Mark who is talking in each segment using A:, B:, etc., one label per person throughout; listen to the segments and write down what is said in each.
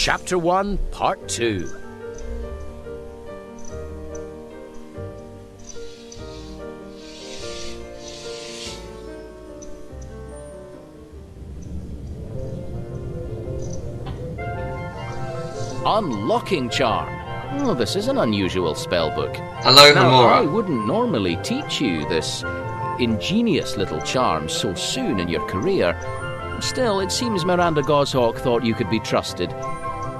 A: Chapter 1, Part 2. Unlocking Charm. Oh, this is an unusual spellbook.
B: Alohomora.
A: Now, I wouldn't normally teach you this ingenious little charm so soon in your career. Still, it seems Miranda Goshawk thought you could be trusted.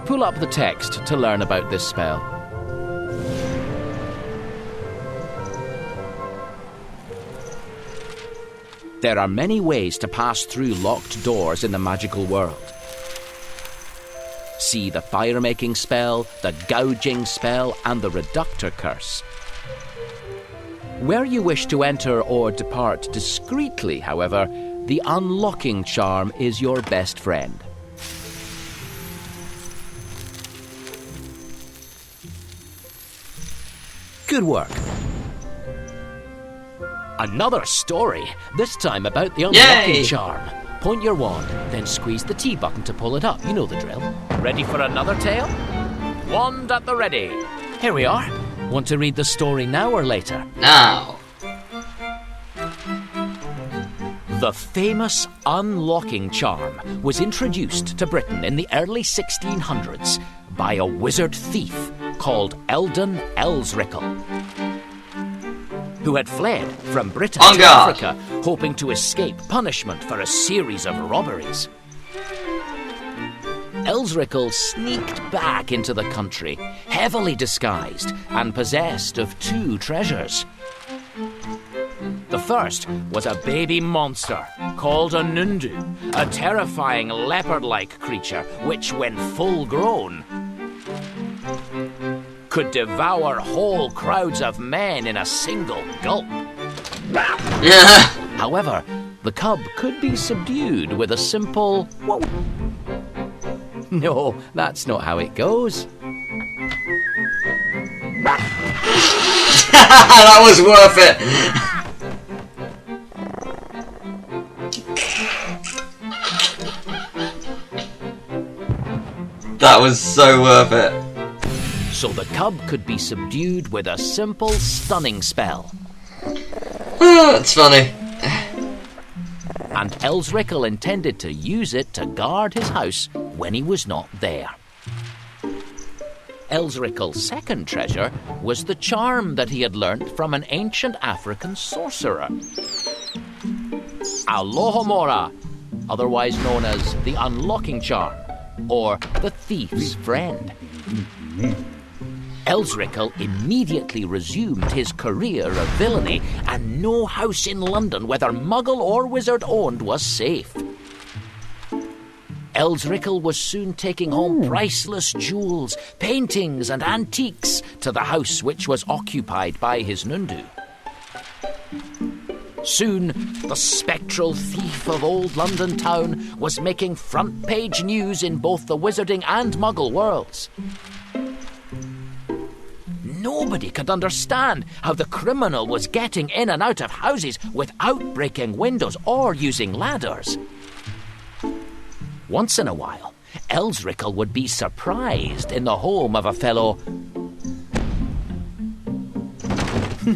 A: Pull up the text to learn about this spell. There are many ways to pass through locked doors in the magical world. See the fire-making spell, the gouging spell, and the reductor curse. Where you wish to enter or depart discreetly, however, the unlocking charm is your best friend. Good work. Another story, this time about the unlocking
B: Yay!
A: charm. Point your wand, then squeeze the T button to pull it up. You know the drill. Ready for another tale? Wand at the ready. Here we are. Want to read the story now or later?
B: Now.
A: The famous unlocking charm was introduced to Britain in the early 1600s by a wizard thief called Eldon Elsrickle, who had fled from Britain to Africa, hoping to escape punishment for a series of robberies. Elsrickle sneaked back into the country, heavily disguised and possessed of two treasures. The first was a baby monster called a Nundu, a terrifying leopard-like creature which, when full-grown, could devour whole crowds of men in a single gulp. However, the cub could be subdued with a simple whoa. No, that's not how it goes.
B: That was worth it. That was so worth it.
A: So the cub could be subdued with a simple stunning spell.
B: Oh, that's funny.
A: And Elsrickle intended to use it to guard his house when he was not there. Elsrickle's second treasure was the charm that he had learnt from an ancient African sorcerer, Alohomora, otherwise known as the unlocking charm, or the thief's friend. Elsrickle immediately resumed his career of villainy, and no house in London, whether muggle or wizard owned, was safe. Elsrickle was soon taking home priceless jewels, paintings and antiques to the house which was occupied by his Nundu. Soon, the spectral thief of old London town was making front-page news in both the wizarding and muggle worlds. Nobody could understand how the criminal was getting in and out of houses without breaking windows or using ladders. Once in a while, Elsrickle would be surprised in the home of a fellow...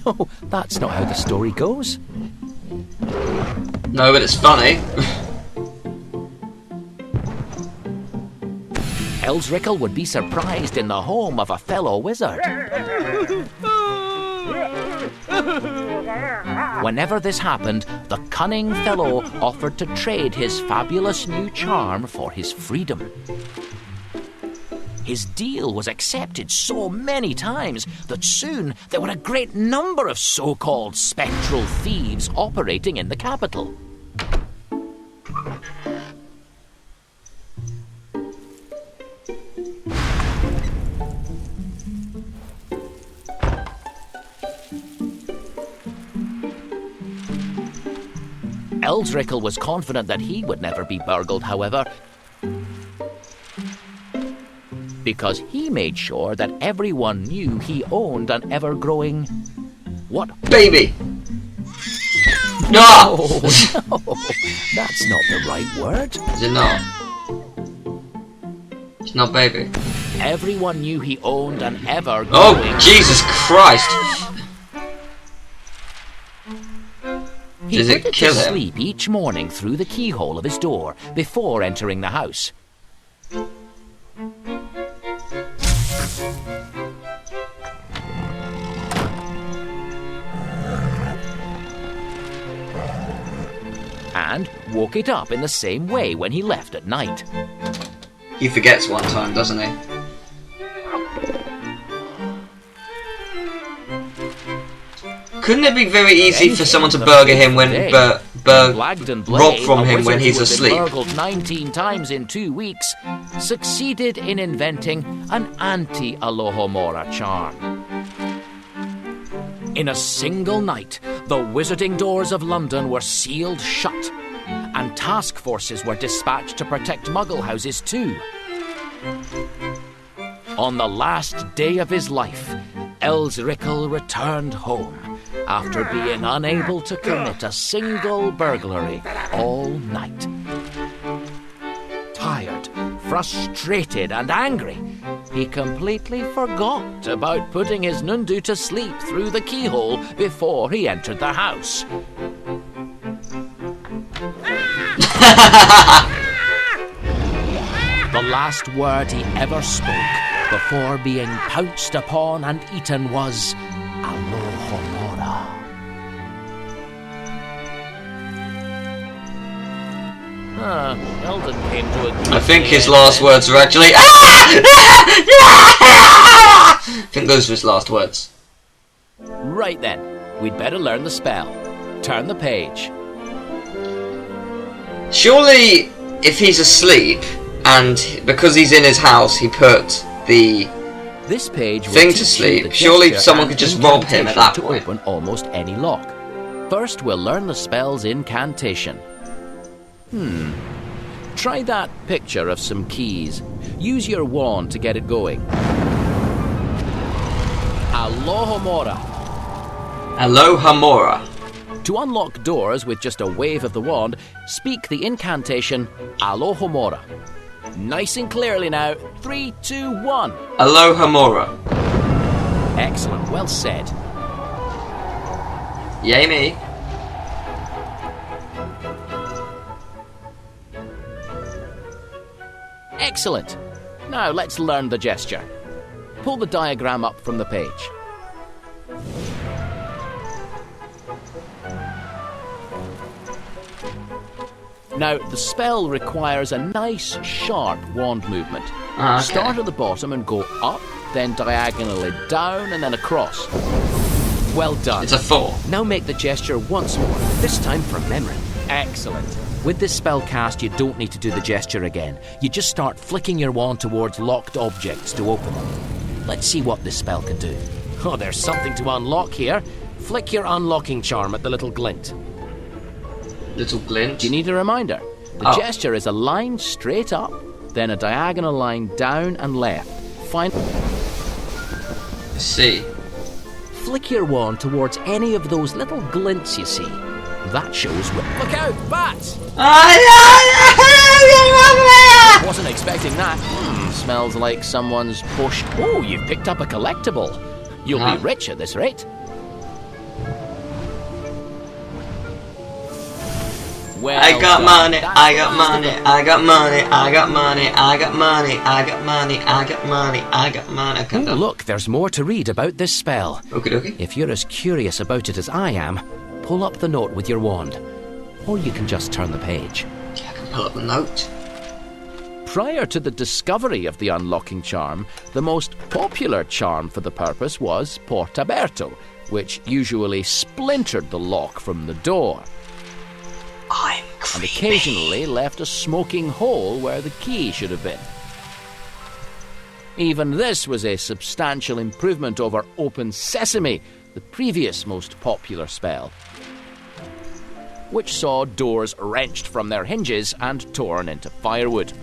A: No, that's not how the story goes.
B: No, but it's funny.
A: Elsrickle would be surprised in the home of a fellow wizard. Whenever this happened, the cunning fellow offered to trade his fabulous new charm for his freedom. His deal was accepted so many times that soon there were a great number of so-called spectral thieves operating in the capital. Elsrickle was confident that he would never be burgled, however, because he made sure that everyone knew he owned an ever-growing... What?
B: Baby! No!
A: Oh, no, that's not the right word.
B: Is it not? It's not baby.
A: Everyone knew he owned an ever-growing...
B: Oh, Jesus Christ!
A: He
B: Does
A: put
B: it
A: it
B: kill
A: to
B: him?
A: sleep each morning through the keyhole of his door before entering the house. And woke it up in the same way when he left at night.
B: He forgets one time, doesn't he? Couldn't it be very easy for someone to burger him when rob from him when he's asleep?
A: Burgled 19 times in 2 weeks, succeeded in inventing an anti-Alohomora charm. In a single night, the wizarding doors of London were sealed shut, and task forces were dispatched to protect Muggle houses too. On the last day of his life, Elsrickle returned home after being unable to commit a single burglary all night. Tired, frustrated and angry, he completely forgot about putting his Nundu to sleep through the keyhole before he entered the house. The last word he ever spoke before being pounced upon and eaten was Alohomora. Eldon came to a...
B: I think his last words were actually... I think those were his last words.
A: Right then, we'd better learn the spell. Turn the page.
B: Surely, if he's asleep, and because he's in his house, he put the
A: This page will
B: thing
A: teach
B: to
A: you
B: sleep,
A: the
B: surely
A: gesture
B: someone
A: and
B: could just rob him at that
A: incantation to
B: point.
A: open almost any lock. First, we'll learn the spell's incantation. Try that picture of some keys. Use your wand to get it going. Alohomora.
B: Alohomora.
A: To unlock doors with just a wave of the wand, speak the incantation Alohomora. Nice and clearly now. 3, 2, 1.
B: Alohomora.
A: Excellent. Well said.
B: Yay me.
A: Excellent. Now let's learn the gesture. Pull the diagram up from the page. Now, the spell requires a nice, sharp wand movement.
B: Okay.
A: Start at the bottom and go up, then diagonally down and then across. Well done.
B: It's a 4.
A: Now make the gesture once more, this time from memory. Excellent. With this spell cast, you don't need to do the gesture again. You just start flicking your wand towards locked objects to open them. Let's see what this spell can do. Oh, there's something to unlock here. Flick your unlocking charm at the little glint.
B: Little glint.
A: Do you need a reminder? The gesture is a line straight up, then a diagonal line down and left.
B: See.
A: Flick your wand towards any of those little glints you see. That shows what... Look out! Bats! Wasn't expecting that. Smells like someone's pushed... Oh, you've picked up a collectible. You'll be rich at this rate. Well
B: I got
A: done.
B: money,
A: That's
B: I got
A: the
B: money,
A: best of
B: I got money, I got money, I got money, I got money, I got money, I got money.
A: it. Oh, look, there's more to read about this spell.
B: Okie dokie.
A: If you're as curious about it as I am, pull up the note with your wand. Or you can just turn the page.
B: Yeah, I can pull up the note.
A: Prior to the discovery of the unlocking charm, the most popular charm for the purpose was Portaberto, which usually splintered the lock from the door,
B: I'm creepy.
A: and occasionally left a smoking hole where the key should have been. Even this was a substantial improvement over Open Sesame, the previous most popular spell, which saw doors wrenched from their hinges and torn into firewood.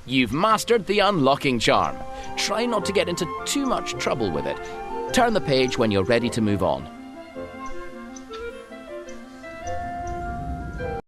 A: You've mastered the unlocking charm. Try not to get into too much trouble with it. Turn the page when you're ready to move on.